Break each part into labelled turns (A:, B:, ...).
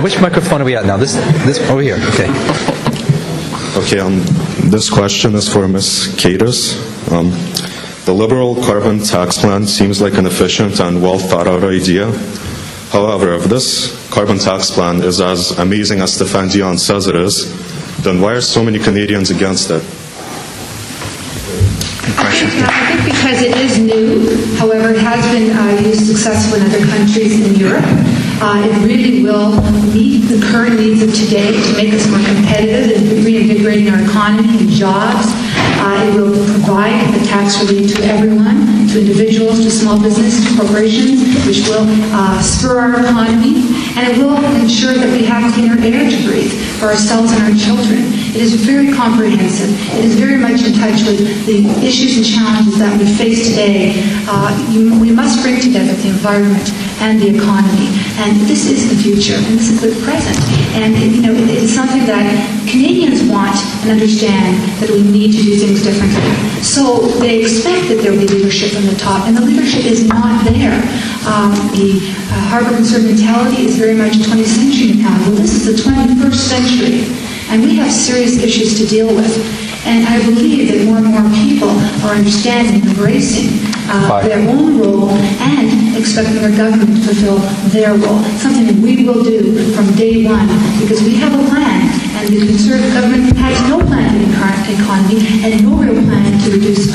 A: Which microphone are we at now? This over here. Okay.
B: Okay. This question is for Ms. Kadis. The Liberal carbon tax plan seems like an efficient and well thought out idea. However, if this carbon tax plan is as amazing as Stéphane Dion says it is, then why are so many Canadians against it?
C: I think because it is new. However, it has been used successfully in other countries in Europe. It really will meet the current needs of today to make us more competitive in reinvigorating our economy and jobs. It will provide the tax relief to everyone, to individuals, to small business, to corporations, which will spur our economy, and it will ensure that we have cleaner air to breathe for ourselves and our children. It is very comprehensive. It is very much in touch with the issues and challenges that we face today. We must bring together the environment and the economy, and this is the future, and this is the present. And it's something that Canadians want and understand, that we need to do things differently. So they expect that there will be leadership from the top, and the leadership is not there. The Harvard Conservative mentality is very much 20th century mentality. Well, this is the 21st century, and we have serious issues to deal with. And I believe that more and more people are understanding and embracing their own role and expecting their government to fulfill their role, something that we will do from day one, because we have a plan, and the Conservative government has no plan for the current economy and no real plan to reduce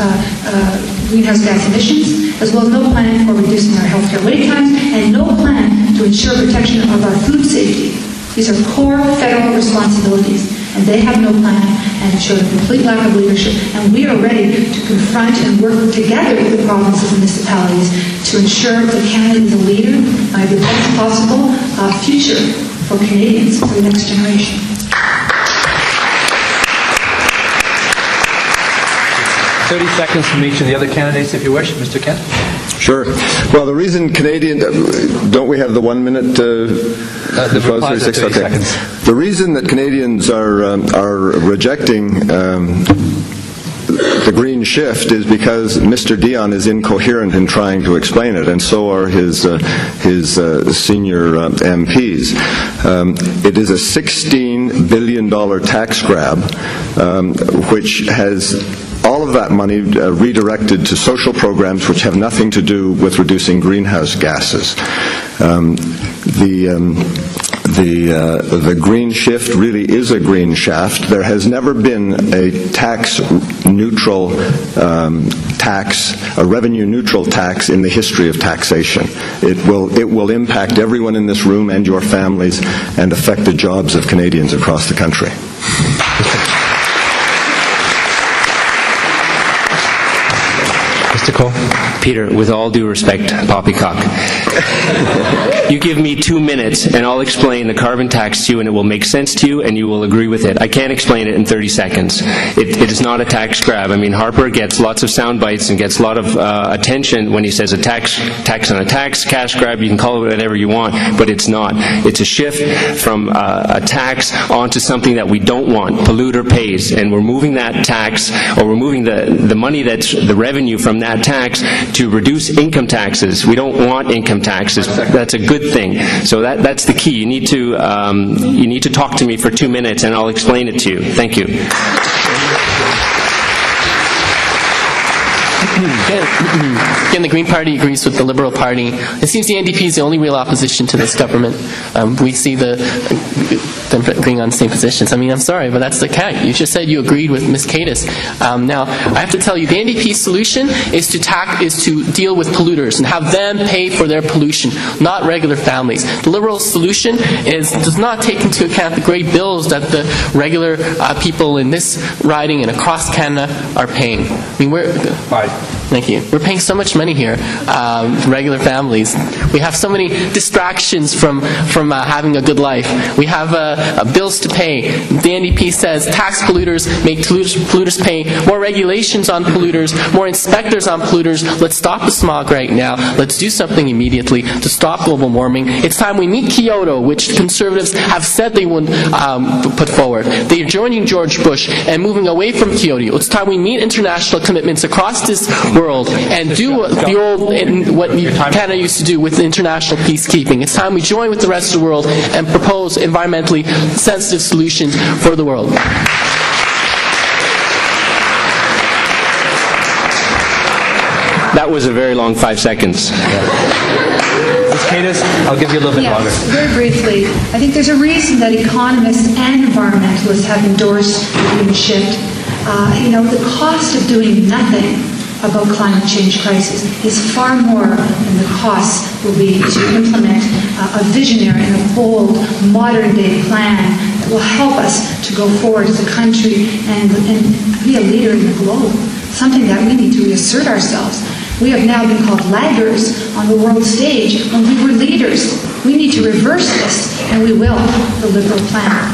C: greenhouse gas emissions, as well as no plan for reducing our healthcare wait times, and no plan to ensure protection of our food safety. These are core federal responsibilities, and they have no plan and show a complete lack of leadership. And we are ready to confront and work together with the provinces and municipalities to ensure that Canada is a leader and the best possible future for Canadians, for the next generation.
A: "30 seconds from each of the other candidates, if you wish. Mr. Kent.
D: Sure. Well, the reason don't we have the 1 minute?
A: The replies are 30 seconds.
D: The reason that Canadians are rejecting the green shift is because Mr. Dion is incoherent in trying to explain it, and so are his senior MPs. It is a $16 billion tax grab, which has all of that money redirected to social programs which have nothing to do with reducing greenhouse gases. The green shift really is a green shaft. There has never been a tax-neutral a revenue-neutral tax in the history of taxation. It will impact everyone in this room and your families and affect the jobs of Canadians across the country.
A: Mr. Koehl.
E: Peter, with all due respect, poppycock, you give me 2 minutes and I'll explain the carbon tax to you and it will make sense to you and you will agree with it. I can't explain it in 30 seconds. It is not a tax grab. I mean, Harper gets lots of sound bites and gets a lot of attention when he says a tax on a tax, cash grab, you can call it whatever you want, but it's not. It's a shift from a tax onto something that we don't want. Polluter pays, and we're moving that tax, or we're moving the money that's the revenue from that tax to reduce income taxes. We don't want income taxes. That's a good thing. So that's the key. You need to talk to me for 2 minutes and I'll explain it to you. Thank you.
F: Again, the Green Party agrees with the Liberal Party. It seems the NDP is the only real opposition to this government. We see them agreeing on the same positions. I mean, I'm sorry, but that's the cat. You just said you agreed with Ms. Kadis. Now, I have to tell you, the NDP's solution is to deal with polluters and have them pay for their pollution, not regular families. The Liberal solution does not take into account the great bills that the regular people in this riding and across Canada are paying. I mean, thank you. We're paying so much money here, regular families. We have so many distractions from having a good life. We have bills to pay. The NDP says tax polluters, make polluters pay, more regulations on polluters, more inspectors on polluters. Let's stop the smog right now. Let's do something immediately to stop global warming. It's time we meet Kyoto, which the Conservatives have said they would put forward. They are joining George Bush and moving away from Kyoto. It's time we meet international commitments across this world and do what Canada used to do with international peacekeeping. It's time we join with the rest of the world and propose environmentally sensitive solutions for the world.
E: That was a very long 5 seconds.
A: Ms. Kadis, I'll give you a little bit longer.
C: Yes, very briefly. I think there's a reason that economists and environmentalists have endorsed the green shift. The cost of doing nothing about climate change crisis is far more than the cost will be to implement a visionary and a bold modern-day plan that will help us to go forward as a country and be a leader in the globe, something that we need to reassert ourselves. We have now been called laggers on the world stage when we were leaders. We need to reverse this, and we will, the Liberal plan.